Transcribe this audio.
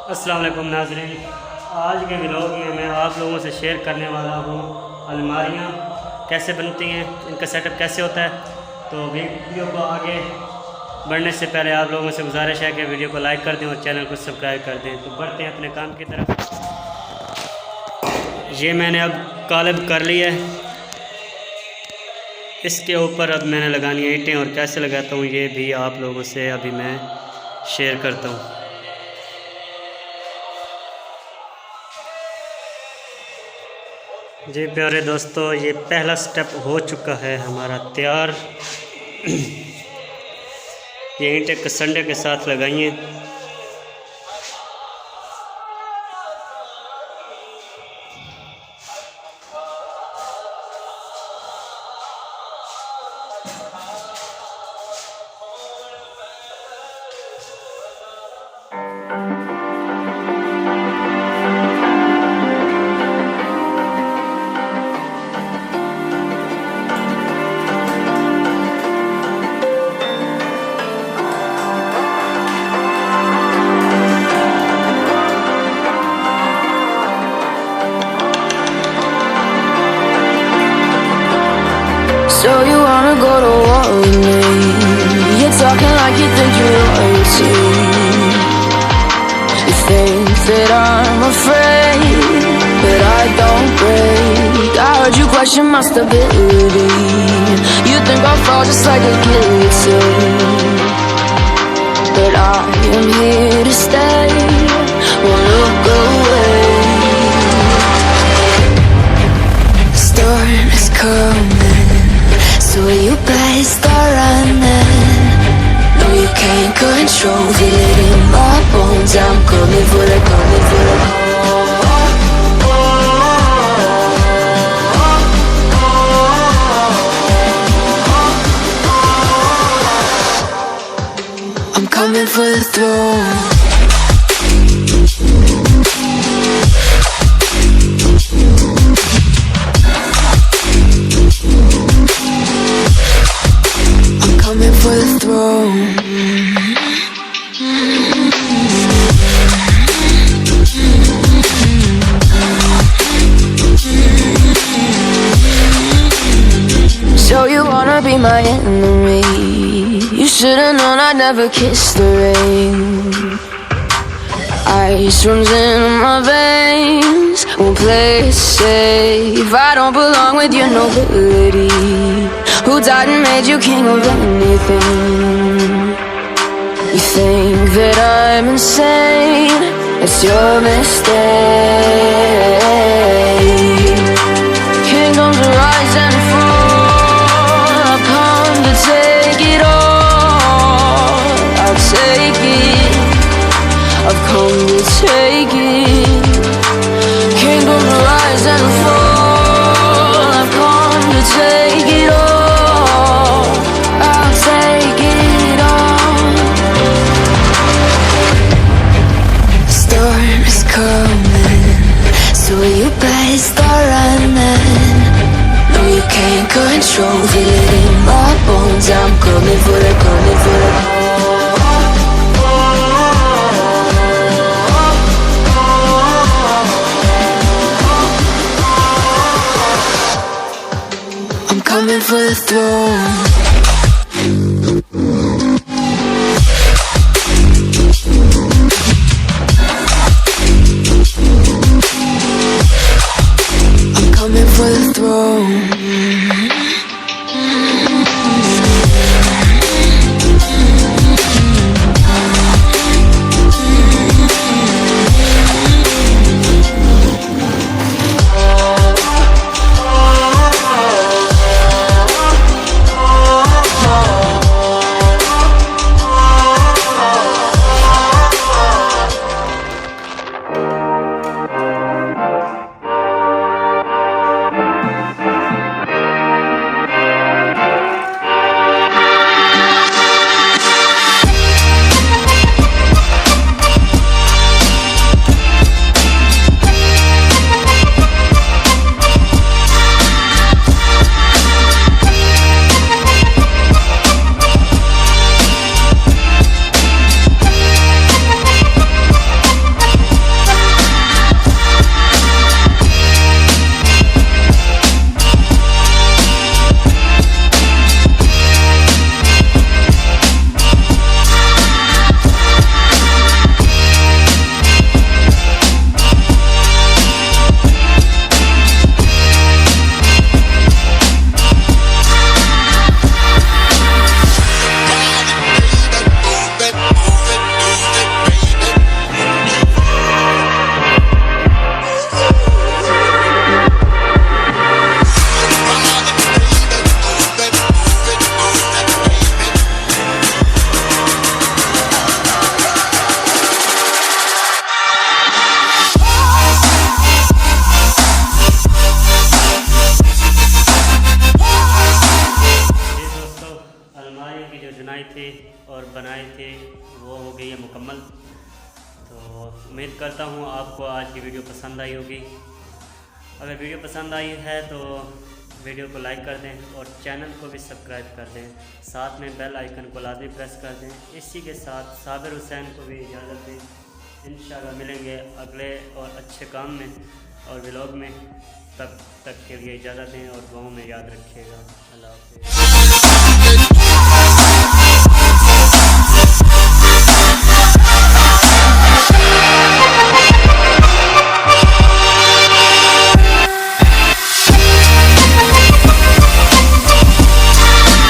अस्सलाम वालेकुम नाज़रीन, आज के व्लॉग में मैं आप लोगों से शेयर करने वाला हूँ अलमारियाँ कैसे बनती हैं, इनका सेटअप कैसे होता है। तो वीडियो को आगे बढ़ने से पहले आप लोगों से गुजारिश है कि वीडियो को लाइक कर दें और चैनल को सब्सक्राइब कर दें। तो बढ़ते हैं अपने काम की तरफ। ये मैंने अब कालब कर लिया है, इसके ऊपर अब मैंने लगानी है ईंटें, और कैसे लगाता हूँ ये भी आप लोगों से अभी मैं शेयर करता हूँ। जी प्यारे दोस्तों, ये पहला स्टेप हो चुका है हमारा तैयार। ये ईंटें संडे के साथ लगाइए। So you wanna go to war with me? You're talking like you think you're royalty. You think that I'm afraid, but I don't break. I heard you question my stability. You think I'll fall just like a guillotine, but I am here to stay. Won't look away. The storm is coming, so you better start running. No, you can't control it in my bones. I'm coming for the, coming for the. I'm coming for the throne. For the throne. So you wanna be my enemy? You should've known I'd never kiss the rain. Ice runs in my veins, won't play it safe. I don't belong with your nobility. Who died and made you king of anything? You think that I'm insane? It's your mistake. Kingdoms rise and fall, I've come to take it all. I'll take it, I've come to take it. Kingdoms rise and fall, I've come to take it all. So you better start running. No, you can't control it in my bones. I'm coming for the, coming for the. I'm coming for the throne. For the throne. तो उम्मीद करता हूँ आपको आज की video पसंद आई होगी। अगर वीडियो पसंद आई है तो वीडियो को लाइक कर दें और चैनल को भी सब्सक्राइब कर दें, साथ में बेल आइकन को लाजमी प्रेस कर दें। इसी के साथ साबिर हुसैन को भी इजाज़त दें। इंशाल्लाह मिलेंगे अगले और अच्छे काम में और व्लॉग में। तब तक के लिए इजाज़त दें और दुआओं में याद रखिएगा। अल्लाह हाफ़िज़।